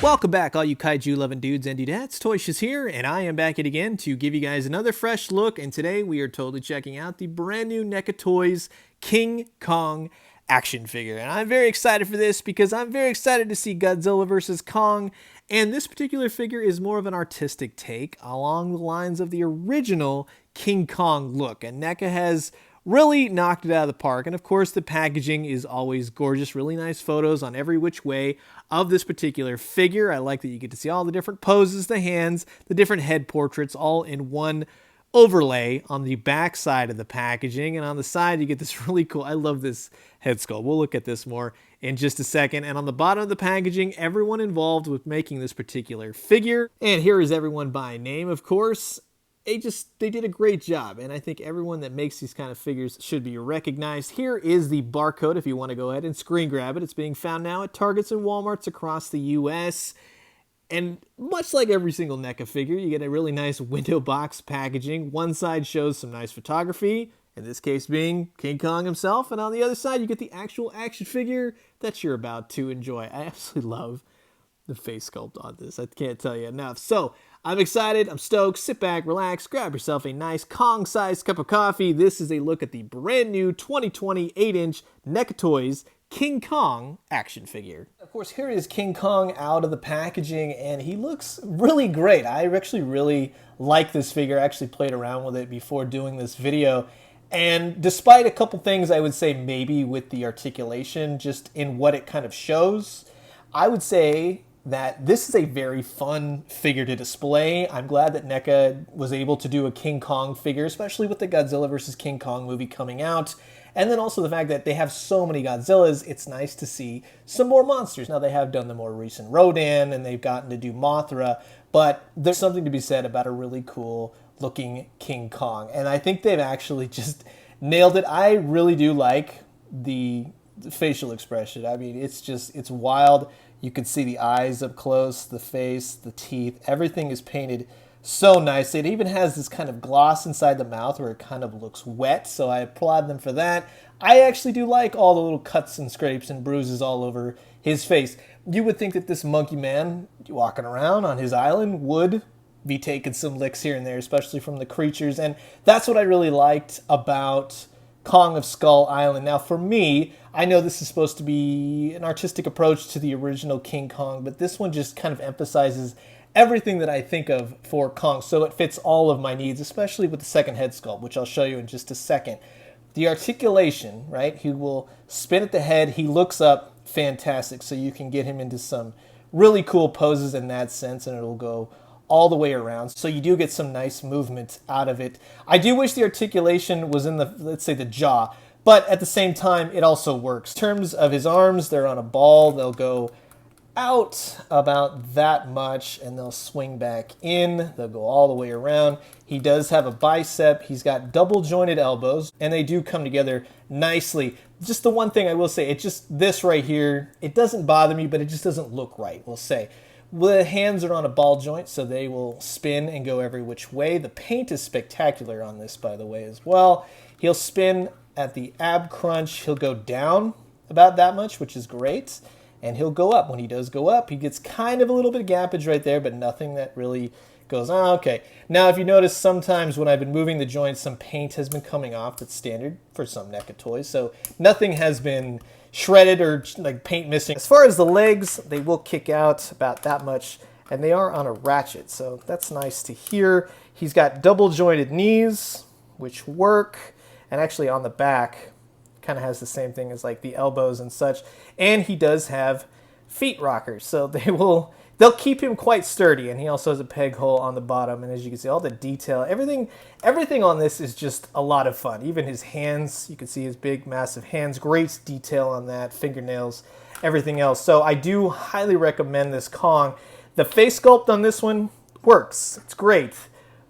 Welcome back, all you kaiju loving dudes and dudettes. Toyshiz here, and I am back yet again to give you guys another fresh look. And today we are totally checking out the brand new Neca Toys King Kong action figure. And I'm very excited for this because I'm very excited to see Godzilla vs. Kong. And this particular figure is more of an artistic take along the lines of the original King Kong look. And Neca has really knocked it out of the park. And of course, the packaging is always gorgeous. Really nice photos on every which way of this particular figure. I like that you get to see all the different poses, the hands, the different head portraits, all in one overlay on the back side of the packaging. And on the side, you get this really cool, I love this head sculpt. We'll look at this more in just a second. And on the bottom of the packaging, everyone involved with making this particular figure. And here is everyone by name, of course. They did a great job, and I think everyone that makes these kind of figures should be recognized. Here is the barcode if you want to go ahead and screen grab it. It's being found now at Targets and Walmarts across the U.S., and much like every single NECA figure, you get a really nice window box packaging. One side shows some nice photography, in this case being King Kong himself, and on the other side you get the actual action figure that you're about to enjoy. I absolutely love the face sculpt on this. I can't tell you enough. So I'm excited. I'm stoked. Sit back, relax, grab yourself a nice Kong-sized cup of coffee. This is a look at the brand new 2020 8-inch Neca Toys King Kong action figure. Of course, here is King Kong out of the packaging, and he looks really great. I actually really like this figure. I actually played around with it before doing this video. And despite a couple things I would say maybe with the articulation, just in what it kind of shows, I would say that this is a very fun figure to display. I'm glad that NECA was able to do a King Kong figure, especially with the Godzilla vs. King Kong movie coming out. And then also the fact that they have so many Godzillas, it's nice to see some more monsters. Now, they have done the more recent Rodan, and they've gotten to do Mothra, but there's something to be said about a really cool looking King Kong. And I think they've actually just nailed it. I really do like the facial expression. I mean, it's wild. You can see the eyes up close, the face, the teeth. Everything is painted so nicely. It even has this kind of gloss inside the mouth where it kind of looks wet, so I applaud them for that. I actually do like all the little cuts and scrapes and bruises all over his face. You would think that this monkey man walking around on his island would be taking some licks here and there, especially from the creatures, and that's what I really liked about Kong of Skull Island. Now, for me, I know this is supposed to be an artistic approach to the original King Kong, but this one just kind of emphasizes everything that I think of for Kong, so it fits all of my needs, especially with the second head sculpt, which I'll show you in just a second. The articulation, right? He will spin at the head. He looks up, fantastic, so you can get him into some really cool poses in that sense, and it'll go all the way around, so you do get some nice movement out of it. I do wish the articulation was in the, let's say, the jaw, but at the same time, it also works. In terms of his arms, they're on a ball. They'll go out about that much, and they'll swing back in. They'll go all the way around. He does have a bicep. He's got double-jointed elbows, and they do come together nicely. Just the one thing I will say, this right here, it doesn't bother me, but it just doesn't look right, we'll say. The hands are on a ball joint, so they will spin and go every which way. The paint is spectacular on this, by the way, as well. He'll spin at the ab crunch. He'll go down about that much, which is great. And he'll go up. When he does go up, he gets kind of a little bit of gappage right there, but nothing that really goes, okay. Now, if you notice, sometimes when I've been moving the joints, some paint has been coming off. That's standard for some NECA toys. So nothing has been shredded or like paint missing. As far as the legs, they will kick out about that much, and they are on a ratchet, so that's nice to hear. He's got double jointed knees, which work, and actually on the back kind of has the same thing as like the elbows and such, and he does have feet rockers, so they'll keep him quite sturdy, and he also has a peg hole on the bottom, and as you can see, all the detail, everything on this is just a lot of fun. Even his hands, you can see his big, massive hands, great detail on that, fingernails, everything else. So I do highly recommend this Kong. The face sculpt on this one works. It's great.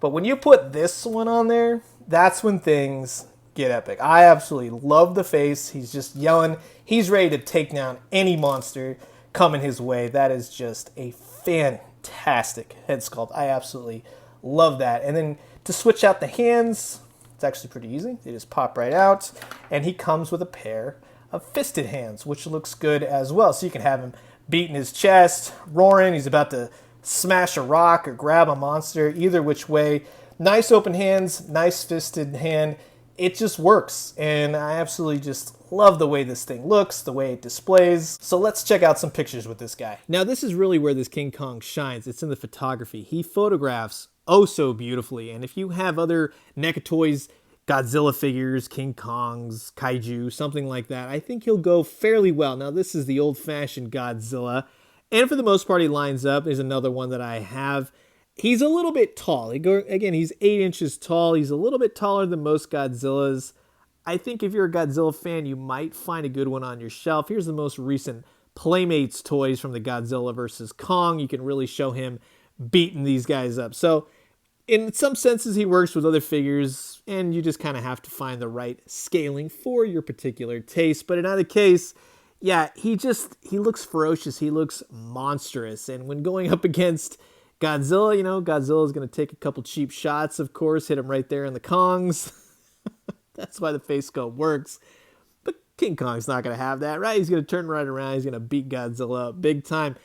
But when you put this one on there, that's when things get epic. I absolutely love the face. He's just yelling. He's ready to take down any monster coming his way. That is just a fantastic head sculpt. I absolutely love that. And then to switch out the hands, it's actually pretty easy. They just pop right out. And he comes with a pair of fisted hands, which looks good as well. So you can have him beating his chest, roaring. He's about to smash a rock or grab a monster, either which way. Nice open hands, nice fisted hand. It just works, and I absolutely just love the way this thing looks, the way it displays. So let's check out some pictures with this guy. Now this is really where this King Kong shines. It's in the photography. He photographs oh so beautifully, and if you have other Neca Toys Godzilla figures, King Kongs, Kaiju, something like that, I think he'll go fairly well. Now this is the old-fashioned Godzilla, and for the most part he lines up. There's another one that I have. He's a little bit tall. Again, he's 8 inches tall. He's a little bit taller than most Godzillas. I think if you're a Godzilla fan, you might find a good one on your shelf. Here's the most recent Playmates toys from the Godzilla vs. Kong. You can really show him beating these guys up. So in some senses, he works with other figures, and you just kind of have to find the right scaling for your particular taste. But in either case, yeah, he looks ferocious. He looks monstrous. And when going up against Godzilla, you know, Godzilla's going to take a couple cheap shots, of course, hit him right there in the Kongs. That's why the face sculpt works. But King Kong's not going to have that, right? He's going to turn right around. He's going to beat Godzilla up big time.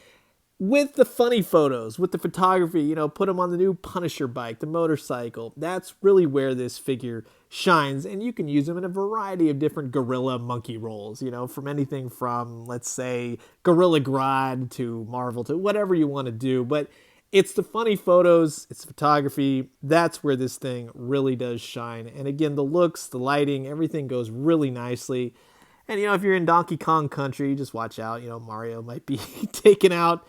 With the funny photos, with the photography, you know, put him on the new Punisher bike, the motorcycle. That's really where this figure shines. And you can use him in a variety of different gorilla monkey roles, you know, from anything from, let's say, Gorilla Grodd to Marvel to whatever you want to do. But it's the funny photos, it's the photography, that's where this thing really does shine. And again, the looks, the lighting, everything goes really nicely. And, you know, if you're in Donkey Kong country, just watch out. You know, Mario might be taking out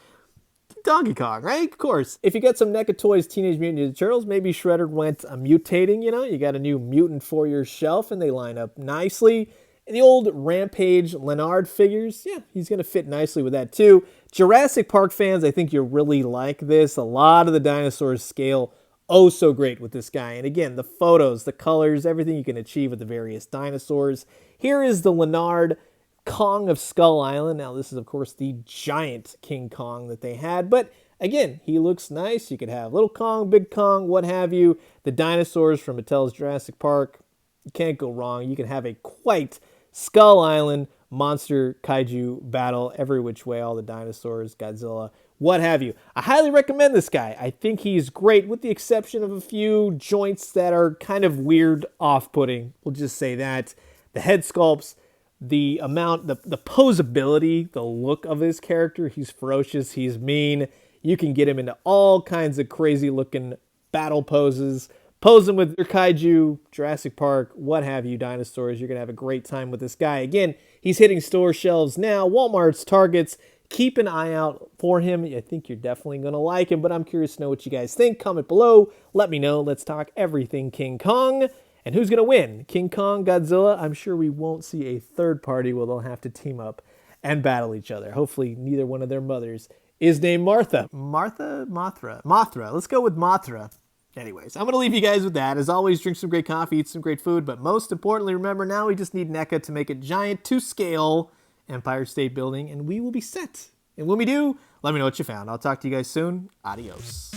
Donkey Kong, right? Of course. If you get some Neca Toys Teenage Mutant Ninja Turtles, maybe Shredder went mutating, you know? You got a new mutant for your shelf, and they line up nicely. And the old Rampage Leonard figures, yeah, he's going to fit nicely with that too. Jurassic Park fans, I think you'll really like this. A lot of the dinosaurs scale oh so great with this guy. And again, the photos, the colors, everything you can achieve with the various dinosaurs. Here is the Leonard Kong of Skull Island. Now this is of course the giant King Kong that they had, but again, he looks nice. You could have Little Kong, Big Kong, what have you. The dinosaurs from Mattel's Jurassic Park, you can't go wrong. You can have a quite Skull Island monster kaiju battle every which way, all the dinosaurs, Godzilla, what have you. I highly recommend this guy. I think he's great with the exception of a few joints that are kind of weird, off-putting. We'll just say that. The head sculpts, the amount, the posability, the look of this character, he's ferocious, he's mean. You can get him into all kinds of crazy looking battle poses. Pose him with your kaiju, Jurassic Park, what have you, dinosaurs. You're going to have a great time with this guy. Again, he's hitting store shelves now, Walmart's, Targets. Keep an eye out for him. I think you're definitely going to like him, but I'm curious to know what you guys think. Comment below. Let me know. Let's talk everything King Kong. And who's going to win? King Kong, Godzilla? I'm sure we won't see a third party where they'll have to team up and battle each other. Hopefully neither one of their mothers is named Martha. Mothra. Let's go with Mothra. Anyways, I'm going to leave you guys with that. As always, drink some great coffee, eat some great food, but most importantly, remember now we just need NECA to make a giant to scale Empire State Building, and we will be set. And when we do, let me know what you found. I'll talk to you guys soon. Adios.